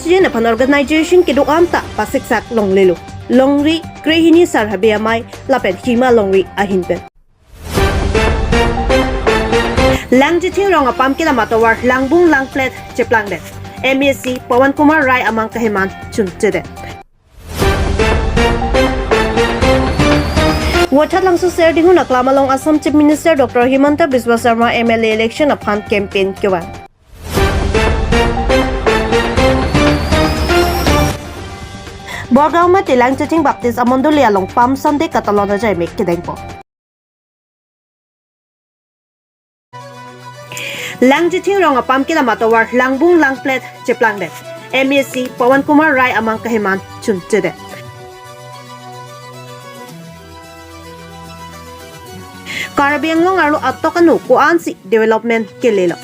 president of an organization ke dok amta pasik sak long lelo longri krehini sarhabe amai lapen hima longri ahinpen lang jithing rong apam kila matawar langbung lang plet cheplang de MSc Pawan Kumar Rai amang kahiman chun chede Wathat lang su ser dingun aklama long Assam Chief Minister Dr. Himanta Biswa Sarma MLA election upon campaign kewan Borgaw ma tilang chaching Baptist amondo lialong pam Sunday katalona jay mek kideng po Lang jithing rong apam kila matawar langbung lang plet cheplang de MSc Pawan Kumar Rai amang kahiman chun chede Karabiang long aru atokanu kuansi development kelelo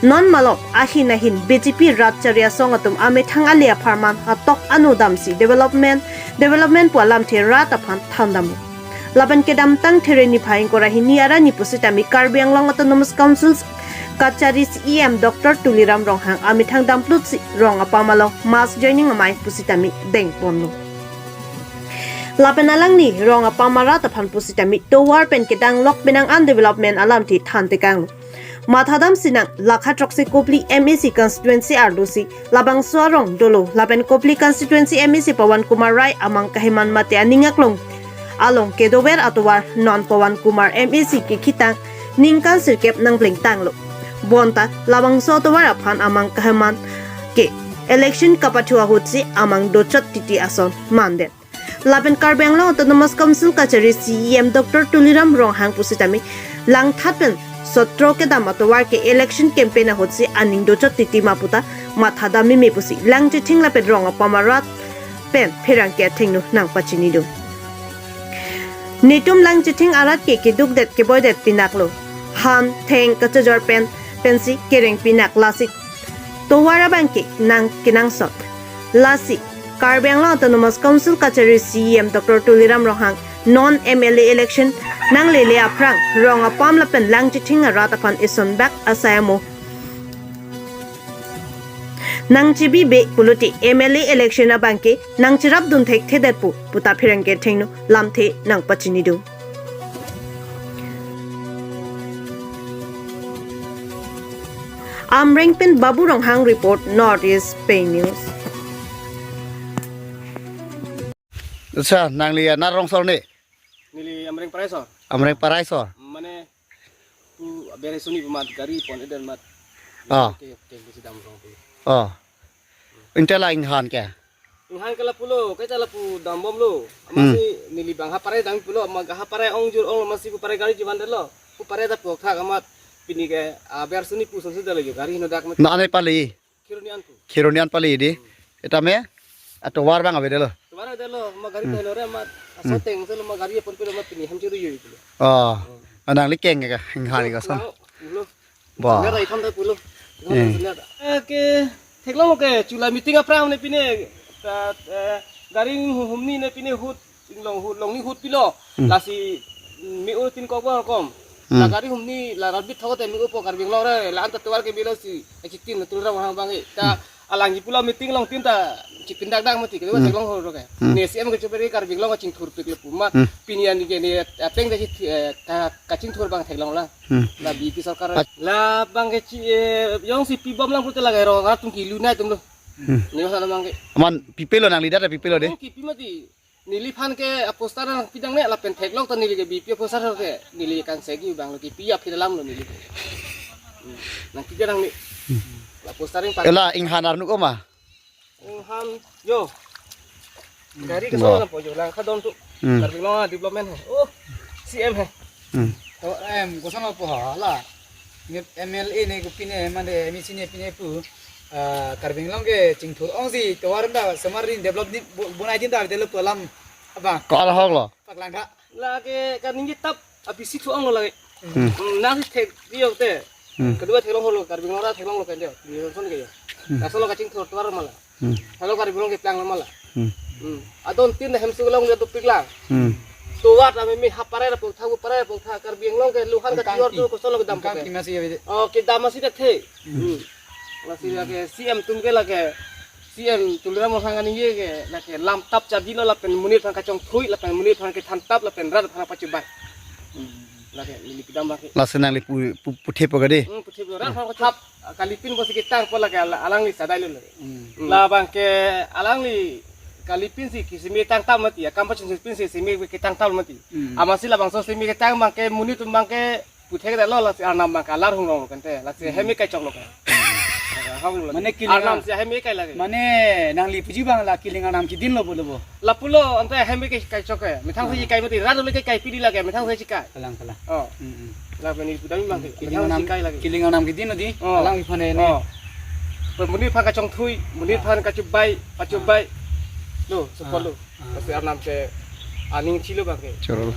non malop ahin BJP Ratcharia songatum ame thangalia farman atok anu damsi development pualam the rat aphan thandamu laban kedam tang thereni phaing kora hini ara ni pusitami Karabiang long autonomous councils Kacharis EM Dr. Tuliram Ronghang ame thang damplutsi rong apamalo mass joining amai pusitami deng ponu Lapenalang ni rong apamara taphan pusitami towar pen kedang lok benang undevelopment alam thi thantekang Mathadam sinang lakha troksi kopli MEC constituency ardusi labang suarong dolo lapen kopli constituency MEC Pawan Kumar Rai amang kahiman mate aningaklong along kedover atowar non Pawan Kumar MEC ki khitang ningkan sirkep nang bling tanglo bonta labang so towar aphan amang kahiman ke election kapathua hutsi amang dochat titi ason manden Lapen Karabiang Long Autonomous Council Kachari CEM Dr. Tuliram Ronghang pusitami lang thatpen sotro ke damatowar ke election campaign hotsi aning dochot titi maputa mathadami me pusi lang jithing lapen rong apamarat pen phirang ke thingnu nang pachini du nitum lang jithing arat ke kiduk det ke boy det pinaklo han theng kachajor pensi kereng pinak lasik towara banke nang kinang sot lasi Karabiang Long Autonomous Council Kachari CEM Dr. Tuliram Ronghang non-MLA election nang lele aprang rong apam lapen lang jithing arat aphan ison back asayamo nang chibi be puluti MLA election abangke nang chirap dun thek thedet pu puta phirangke thengnu lamthe nang pachini du Amrengpen Babu Ronghang report Northeast Pay News Sa nanglia narong sor ni nili amreng paraisor amreng paraisor mane tu bere suni pemat gari pon edan mat ke sidam rong pu intela inghan ke inghan kala pulo ke cala pu dambom lo amasi nili bangha parai dang pulo amaga ha parai ongjur ong masi pu parai gari jiban delo pu parai da pu thak amat pini ke ber suni pu sonse delo gari no dak mat na anai pali khironian pali di etame ato war bang abe delo Tumara delo magari delo re mat asoteng selo magari pon pelo mat pini hamchiru yui pulo anang likeng ke inghan ke son pulo ba ngara ikham da pulo ke theklo ke chula meeting apram ne pine gari humni ne pine hut long ni hut pilo lasi mi utin ko ba kom la gari humni la rabit thote mi upo karbing lo re la anta tuwar ke bilo si chitin tulra wang bang ta alangi pula meeting long tinta chitin dak dak mati ke theklo ho ke ne CM ke choberi karbing lo ching thur pikle puma pinian ni ne ateng da kaching thur bang theklo la la BP sarkar la bang ke yong si pibam lang putel lagay ro ngatung kilu na tum lo ni sana bang ke aman pipelo nang lidat pipelo de ki pimati nili phan ke poster nang pidang ne la pen theklo to nili ke BP poster ke nili kan segi bang lo ki pia phidalam lo nili nang ki jarang ni la poster ring ela inghan arnu ko ma ham yo dari ke sana po yo lang khadon tu karbing lo development CM hai to em ko sama po hala MLA ne ko pine mane MEC ne pine pu karbing long ke chingthur ong si to warna samarin develop ni bunai din dar delo pelam apa ko ala hok lo paklang kha la ke kan ni tap abisi thu ong lo lagi na thek dio te kedua thelong lo karbing lo ra thelong lo kan dio ni son ke yo asolo kaching thur twar mala halo karbing lo ke plang mala adon tin hem su long tu piklang tuwat ame mi hapare ra pokha pare pokha karbing long ke luhan ka tior tu ko solo dam kam kimasi ye ke damasi de the masih ke CM tum ke lage CM tuliran mo hangan ini ke la ke lam tap jadi lo la pen munir pan kacong thui la pen munir pan ke tantap la pen rat pan pacubai la ke ini kita make lasenang li puthe pagade putih rat pan tap kalipin bo sikitang pola ke alang li sadai lo la bang ke alang li kalipin si kisimi tang tam mati ya kampa chin pin si simi ke tang tam mati amasi la bang so simi ke tang bang ke munir tum bang ke putih ke lo la si anam bang kalar hung lo kan te la si hemi kai chok lo kan Mane Arnam si hemi kai lagi. Mane nang li puji bang la kilingan nam ki din lo bolo bo. Lapulo ante hemi kai choke. Mithang si kai mati radu le kai pidi lagi mithang si kai. Kalang kala. Oh. La bani budami bang Kilingan nam si kai lagi. kilingan nam ki din di. Kalang ifane ne. Munir phan ka chong thui, munir phan ka pacubai. Lo, sepolo. Kasi Arnam se aning chilo bang ke. chorol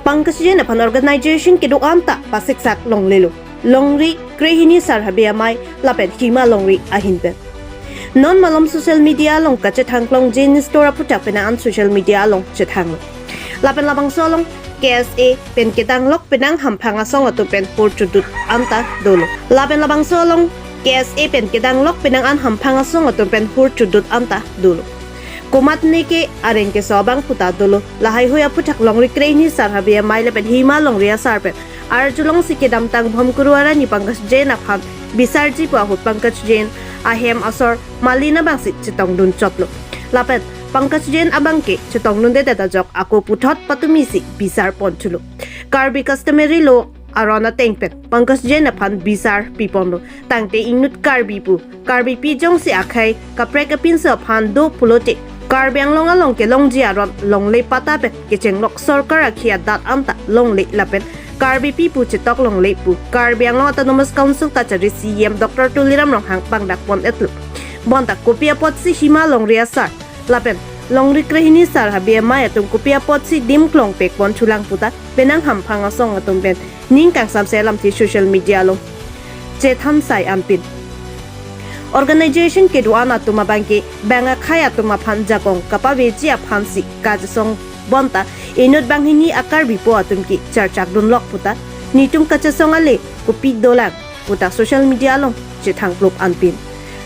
Pangkasjen apan organization ke doan ta pasik sak long lelo longri krehini sarhabe amai lapen hima longri ahinpe non malom social media long kache thanglong jin store puta pena an social media long chethang lapen labang solong KSA pen ketang lok penang hampanga song atu pen portudut anta dolo lapen labang solong KSA pen ketang lok penang an hampanga song atu pen portudut anta dolo Kumat nike areng ke sobang puta dulu lahai huya putak long rikre ni sarhabia maile pen hima long ria sarpen arjulong sike damtang bhom kuruara ni pangkas jen aphan bisarji pu ahut pangkas jen ahem asor malina bangsi chitong dun chotlo lapet pangkas jen abangke chitong nun de data jok ako puthot patumisi bisar ponchulo karbi customary lo arona tengpet pangkas jen aphan bisar piponlo tangte inut karbi pi jong si akhai kaprek apin sa aphan do pulote Karbiang long along ke long jiaron long le pata pet ke cheng lok sorkar akhia dat amta long le lapen karbi pi pu chitok long le pu karbiang long autonomous council ka chari CM Dr. Tuliram rong hang pang dak pon etlu bonta kopia pot si hima long ria sar lapen long ri krehini sar habia maya tum kopia pot si dim klong pek pon chulang puta benang ham phang asong atum ben ning kang sam selam ti social media long che tham sai ampin Organization ke duana tuma bangke banga khaya tuma phanja kong kapawe chia phansi kajsong bonta inut banghini akar bipo atumki charchak dun lok puta nitum kachasong ale kupi dolang puta social media long che thangplop anpin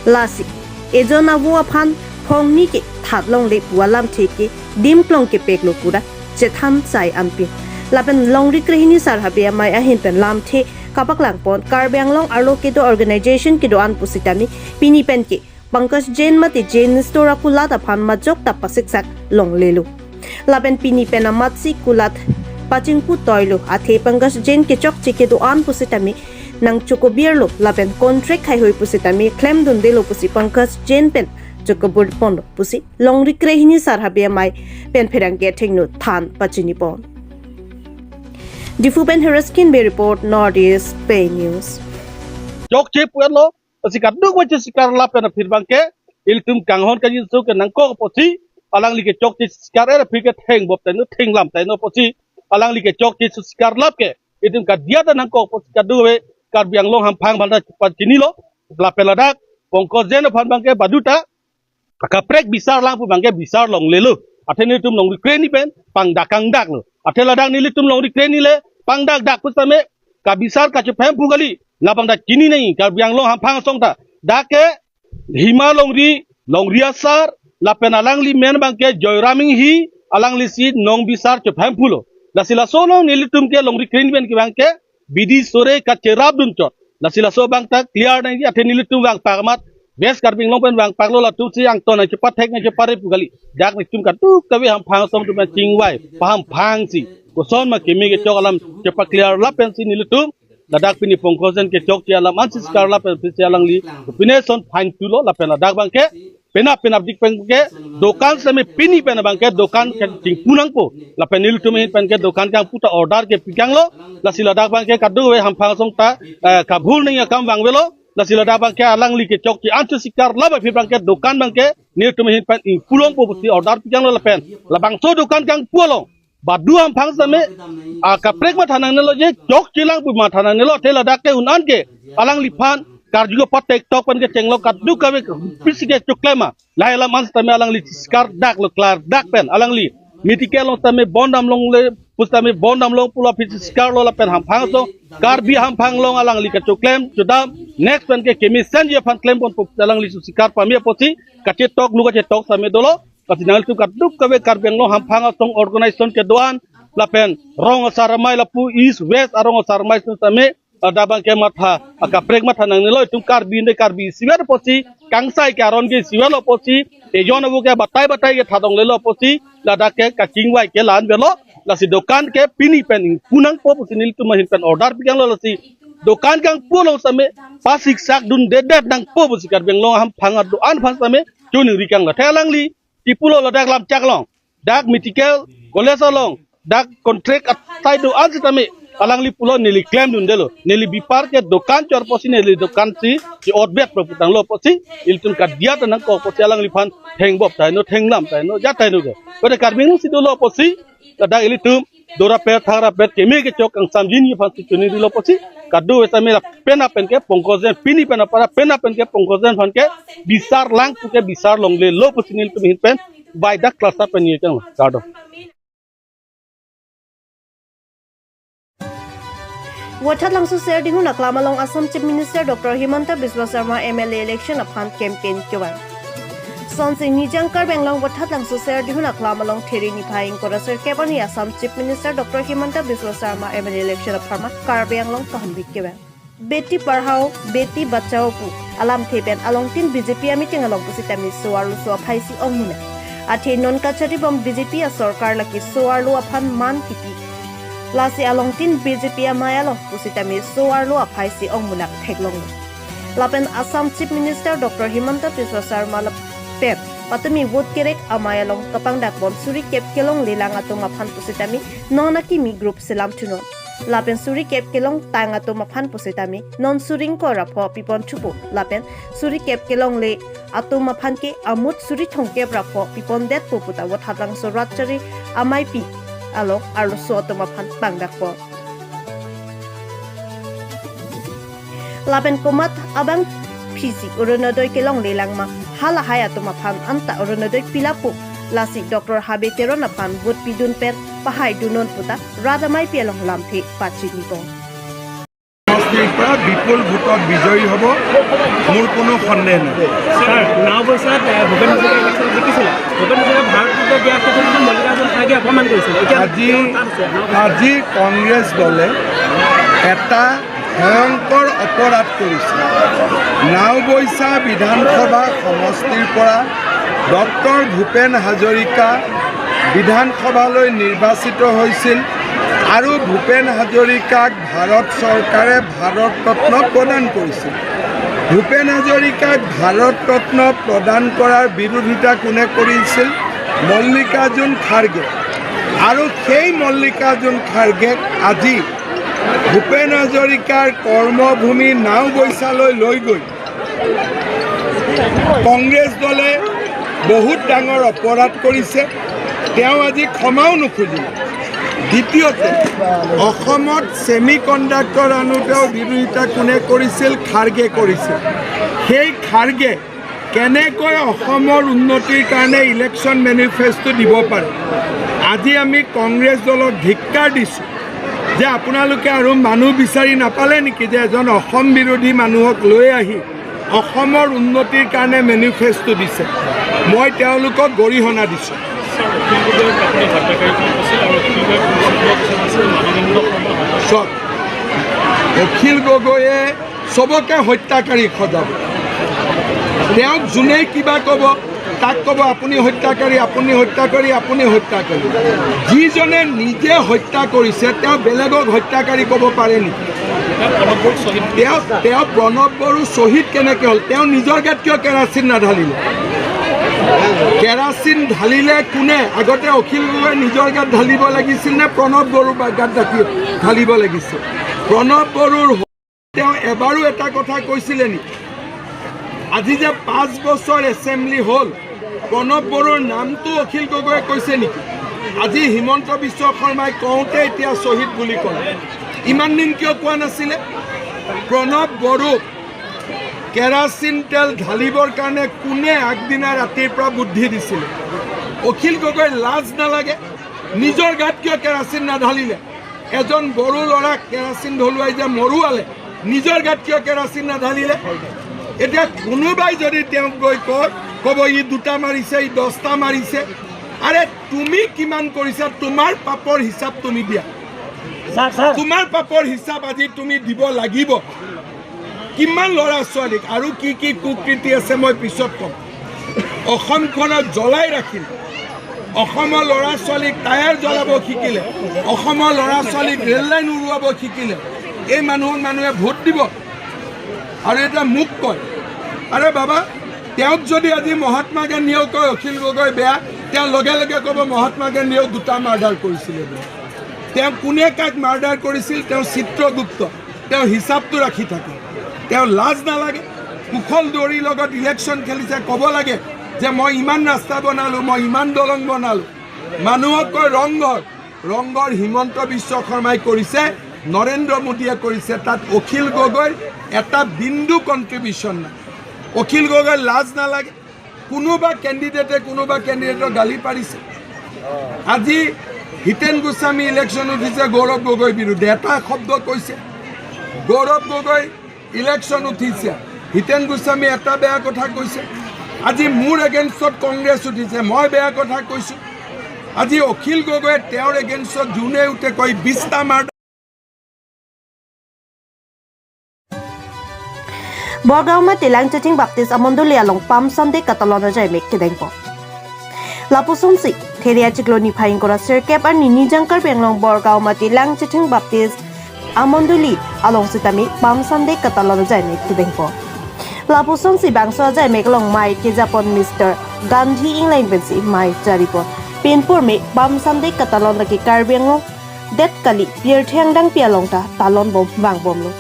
lasi ejona wo phan phongni ke thatlong le pualam theke dim klong ke peklo pura che tham sai anpin lapen long rikrehini sarhabia mai ahin pen lam the kapak langpon karbiang long arlo ke do organization ke do an pusitami pini pen ke pangkas jen mati jen stora kulat aphan majok ta pasik sak long lelu laben pini pen amatsi kulat pachingpu toilo athe pangkas jen ke chok chike do an pusitami nang chuko bierlo laben contract khai hoi pusitami claim dun delo pusi pangkas jen pen chuko bur pon pusi long rikrehini sarhabia mai pen pherang ke thingnu than pachini pon Difuben Heraskin Bay Report Northeast Bay News. Jok chip lo sikat duk wacha sikar la pena firbang ke iltum kanghon ka yin su ke nang ko poti alang like chok chip sikar era phike theng bop ten theng lam ten no poti alang like chok chip sikar lap ke itum ka dia ta nang ko poti ka du we kar biang long ham phang banda pa chini lo la pela dak pongko jen phan bang ke baduta ka prek bisar lang pu bang ke bisar long lelu athene tum long kreni pen pang dakang dak lo athela dak ni tum long kreni le pang dak pusame ka bisar ka chepem pugali lapang dak kini nahi ka biang long ham phang song ta dake hima long ri asar lapen alang li men bang ke joyraming hi alang li si nong bisar chepem pulo lasila so long ni tum ke long ri kreni ben ki bang ke bidi sore ka cherab dun chot lasila so bang ta clear nahi athene ni tum bang pagmat Bes karbing long pen bang paglo la tu si ang ton na cepat hek na cepat pugali dak ni tum ka tu kawe ham phang song tu ben chingwai paham phang si ko son ma kemi ke chok alam cepat clear la pen si ni tum ladak pini pongkosen ke chok chi alam ansis kar la pen si alang li pine son phain tu lo la pen ladak bang ke pena dik pen ke dokan se me pini pen bang ke dokan ke ting punang po la pen ni tum pen ke dokan kang puta order ke pikang lo la si ladak bang ke kadu we ham phang song ta ka bhul nei kam bang velo Nasi lada bangke alang li ke chok ki antu sikar laba fi bangke dokan bangke ni tu mehin pan in pulong po pusi order pikang la pen la bang so dokan kang pulong badu am phang same a ka prek ma thanang nelo je chok chilang pu ma thanang nelo thela dak ke unan ke alang li phan kar jugo pat tek tok pan ke chenglo ka du ka we pisi ke choklema la ela man tame alang li sikar dak lo klar dak pen alang li मिटिके लो तमे बॉन्डम लोंग ले पुस्तमे बॉन्डम लोंग पुला फिस scar लो लापेन हम भांग तो car भी हम भांग लोंग along लिका चो claim जुदाम next pen के केमिसन जे fun claim पन along लिसु स्कार पामिया पोची कचे टॉक लुगा चे टॉक समे दोलो कति नाल तु कदुक कवे कार बेंग लो हम भांग तोंग ऑर्गेनाइजेशन के दोआन लापेन रोंग सारमाय लापु ईस्ट वेस्ट अरोंग सारमाय समे dabang ke matha aka prek matha nang nilo tum karbi siwer pochi kangsai ke aron ke siwer lo pochi e jon bu ke batai ke thadong le lo pochi lada ke kaking wai ke lan belo lasi dokan ke pini pen kunang po pusinil tum mahin pen order piang lo lasi dokan kang pulo same pasik sak dun dedet nang po pusikar beng lo ham phanga do an phang same chuni rikang la thelang li tipulo lo dak lam chak long dak mitikel kolesa long dak contract atai do an sitame alang li pulo nili claim dun delo nili bipar ke dokan chor posi nili dokan si ki odbet proputang lo posi iltun ka dia tanang ko posi alang li phan theng bop tai no theng lam tai no ja tai no ge kode karbing si do lo posi kada ili tum dora pe thara pe kemi ke chok ang samjin ni phan si chuni di lo posi kadu esame pena pen ke pongkozen pini pena para pena pen ke pongkozen phan ke bisar lang pu ke bisar long le lo posi nil tum hin pen by the class up pen ye kang kado Watat langsu ser di hunak lama long Assam Chief Minister Dr. Himanta Biswa Sarma MLA election upon campaign kyawan. Sonsi nijang karbeng long watat langsu ser di hunak lama long theri ni phaing kora ser kebani Assam Chief Minister Dr. Himanta Biswa Sarma MLA election upon karbeng long kahambik kyawan. Beti parhao, beti bachao pu alam theben along tin BJP meeting along pusitami suaru suwa phaisi ongmuna. Ati non kachari bom BJP a sarkar laki suaru upon man kiti. Lasi along tin BJP amaya lo pusitami soar lo aphaisi ongmulak theklong lapen Assam Chief Minister Dr. Himanta Biswa Sarma pep patumi vote kerek amaya long kapang dak bom suri kep kelong lilang atung aphan pusitami nona kimi group selam tuno lapen suri kep kelong tang atung aphan pusitami non suring ko rapho pipon chupu lapen suri kep kelong le atung aphan ke amut suri thongke rapho pipon det puputa wat hatlang sorachari amai pi alok aru soto mapan pangdak po. Lapen komat abang pisi urunodoy kelong lelang ma hala haya to mapan anta urunodoy pilapu lasi Dr. Habetero napan wood pidun per pahay dunon puta radamay pialong lampi pachi nipo. বিপুল ভোটত বিজয়ী হ'ব মোৰ কোনো সন্দেহ নাই sir নাও Baisakh Bhupen Hazarika election জিকিছিল Bhupen Hazarika ভাৰতীয় দিয়াৰ ক্ষেত্ৰত মল্লিকাৰ্জুন খাৰ্গে অপমান কৰিছিল আজি কংগ্ৰেছ দলে এটা ভয়ংকৰ অপৰাধ কৰিছে নাওবৈচা বিধানসভা সমষ্টিৰ পৰা ডক্টৰ ভূপেন হাজৰিকা বিধানসভালৈ নিৰ্বাচিত হৈছিল আৰু ভূপেন হাজৰিকাক ভাৰত চৰকাৰে ভাৰত ৰত্ন প্ৰদান কৰিছিল ভূপেন হাজৰিকাক ভাৰত ৰত্ন প্ৰদান কৰাৰ বিৰোধিতা কোনে কৰিছিল মল্লিকাৰ্জুন খাৰ্গে আৰু সেই মল্লিকাৰ্জুন খাৰ্গেক আজি ভূপেন হাজৰিকাৰ কৰ্মভূমি নাওবৈচালৈ লৈ গৈ কংগ্ৰেছ দলে বহুত ডাঙৰ অপৰাধ কৰিছে তেওঁ আজি ক্ষমাও নুখুজিলে দ্বিতীয়তে অসমত সেমি কণ্ডাক্টৰ আনোতেও বিৰোধিতা কোনে কৰিছিল খাৰ্গে কৰিছিল সেই খাৰ্গে কেনেকৈ অসমৰ উন্নতিৰ কাৰণে ইলেকশ্যন মেনিফেষ্টো দিব পাৰে আজি আমি কংগ্ৰেছ দলক ধিক্কাৰ দিছোঁ যে আপোনালোকে আৰু মানুহ বিচাৰি নাপালে নেকি যে এজন অসম বিৰোধী মানুহক লৈ আহি অসমৰ উন্নতিৰ কাৰণে মেনিফেষ্টো দিছে মই তেওঁলোকক গৰিহণা দিছোঁ অখিল গগৈয়ে চবকে হত্যাকাৰী সজাব তেওঁক যোনেই কিবা ক'ব তাক ক'ব আপুনি হত্যাকাৰী আপুনি হত্যাকাৰী আপুনি হত্যাকাৰী যিজনে নিজে হত্যা কৰিছে তেওঁ বেলেগক হত্যাকাৰী ক'ব পাৰে নেকি তেওঁ প্ৰণৱ বড়ো শ্বহীদ কেনেকৈ হ'ল তেওঁ নিজৰ গাত কিয় কেৰাচিন নাঢালিলে কেৰাচিন ঢালিলে কোনে আগতে অখিল গগৈয়ে নিজৰ গাত ঢালিব লাগিছিল নে প্ৰণৱ বড়োৰ গাত ঢালিব লাগিছিল প্ৰণৱ বড়োৰ তেওঁ এবাৰো এটা কথা কৈছিলে নেকি আজি যে 5 বছৰ এছেম্বলি হ'ল প্ৰণৱ বড়োৰ নামটো অখিল গগৈয়ে কৈছে নেকি আজি হিমন্ত বিশ্ব শৰ্মাই কওঁতে এতিয়া শ্বহীদ বুলি ক'লে ইমান দিন কিয় কোৱা নাছিলে প্ৰণৱ বড়োক কেৰাচিন তেল ঢালিবৰ কাৰণে কোনে আগদিনা ৰাতিৰ পৰা বুদ্ধি দিছিলে অখিল গগৈ লাজ নালাগে নিজৰ গাত কিয় কেৰাচিন নাঢালিলে এজন বড়ো ল'ৰাক কেৰাচিন ঢলোৱাই যে মৰুৱালে নিজৰ গাত কিয় কেৰাচিন নাঢালিলে এতিয়া কোনোবাই যদি তেওঁক গৈ ক'ব ই 2টা মাৰিছে ই 10টা মাৰিছে আৰে তুমি কিমান কৰিছা তোমাৰ পাপৰ হিচাপ তুমি দিয়া তোমাৰ পাপৰ হিচাপ আজি তুমি দিব লাগিব কিমান ল'ৰা ছোৱালীক আৰু কি কি কুকৃতি আছে মই পিছত ক'ম অসমখনত জ্বলাই ৰাখিলে অসমৰ ল'ৰা ছোৱালীক টায়াৰ জ্বলাব শিকিলে অসমৰ ল'ৰা ছোৱালীক ৰেল লাইন উৰুৱাব শিকিলে এই মানুহক মানুহে ভোট দিব আৰু এটা মোক কয় আৰে বাবা তেওঁক যদি আজি মহাত্মা গান্ধীয়েও কয় অখিল গগৈ বেয়া তেওঁ লগে লগে ক'ব মহাত্মা গান্ধীয়েও 2টা মাৰ্ডাৰ কৰিছিলে বুলি তেওঁ কোনে কাক মাৰ্ডাৰ কৰিছিল তেওঁ চিত্ৰগুপ্ত তেওঁ হিচাপটো ৰাখি থাকে তেওঁ লাজ নালাগে কুশল দৌৰীৰ লগত ইলেকশ্যন খেলিছে ক'ব লাগে যে মই ইমান ৰাস্তা বনালোঁ মই ইমান দলং বনালোঁ মানুহক কয় ৰংঘৰ হিমন্ত বিশ্ব শৰ্মাই কৰিছে নৰেন্দ্ৰ মোদীয়ে কৰিছে তাত অখিল গগৈৰ এটা বিন্দু কণ্ট্ৰিবিউশ্যন নাই অখিল গগৈৰ লাজ নালাগে কোনোবা কেণ্ডিডেটৰ গালি পাৰিছে আজি হিতেন গোস্বামী ইলেকশ্যন উঠিছে গৌৰৱ গগৈৰ বিৰুদ্ধে এটা শব্দ কৈছে গৌৰৱ গগৈ ইলেকশ্যন উঠিছে হিতেন গোস্বামী এটা বেয়া কথা কৈছে আজি মোৰ এগেইনষ্টত কংগ্ৰেছ উঠিছে মই বেয়া কথা কৈছোঁ আজি অখিল গগৈয়ে তেওঁৰ এগেইনষ্টত যোনে উঠে কয় 20টা murder Borgauma tilang chating baptis amondoli along pam samde katalona jai mek kedengpo. Lapusong si theria chikloni phaing kora sirkep ar nini jangkar benglong Borgauma tilang chating baptis amondoli along sitami pam samde katalona jai mek kedengpo. Lapusong si bangso jai mek long mai ke Japon Mr. Gandhi inglain bensi mai jaripon. Pinpur me pam samde katalona ki karbenglong det kali pier thengdang pialong ta talon bom bang bom lo.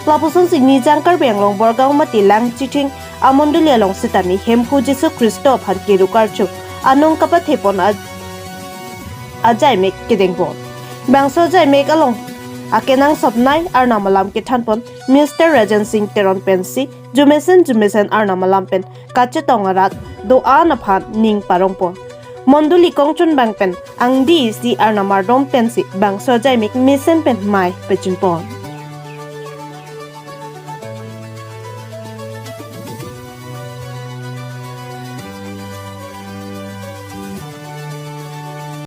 Lapusong si ni jangkar benglong Borgauma tilang chiting amondoli along sitani hempu Jesu Kristo phan kirukarchu anong kapat hepon ajai mek kedengpo. Bangso jai mek along akenang sopnai arnamalam ke thanpon Mr. Rajan Singh Teron Pensi jumesen arnamalam pen kache tongarat do ana phan ning parongpo. Monduli kongchun bang pen ang di si arnamar dom pensi bangso jai mek misen pen mai pechinpon.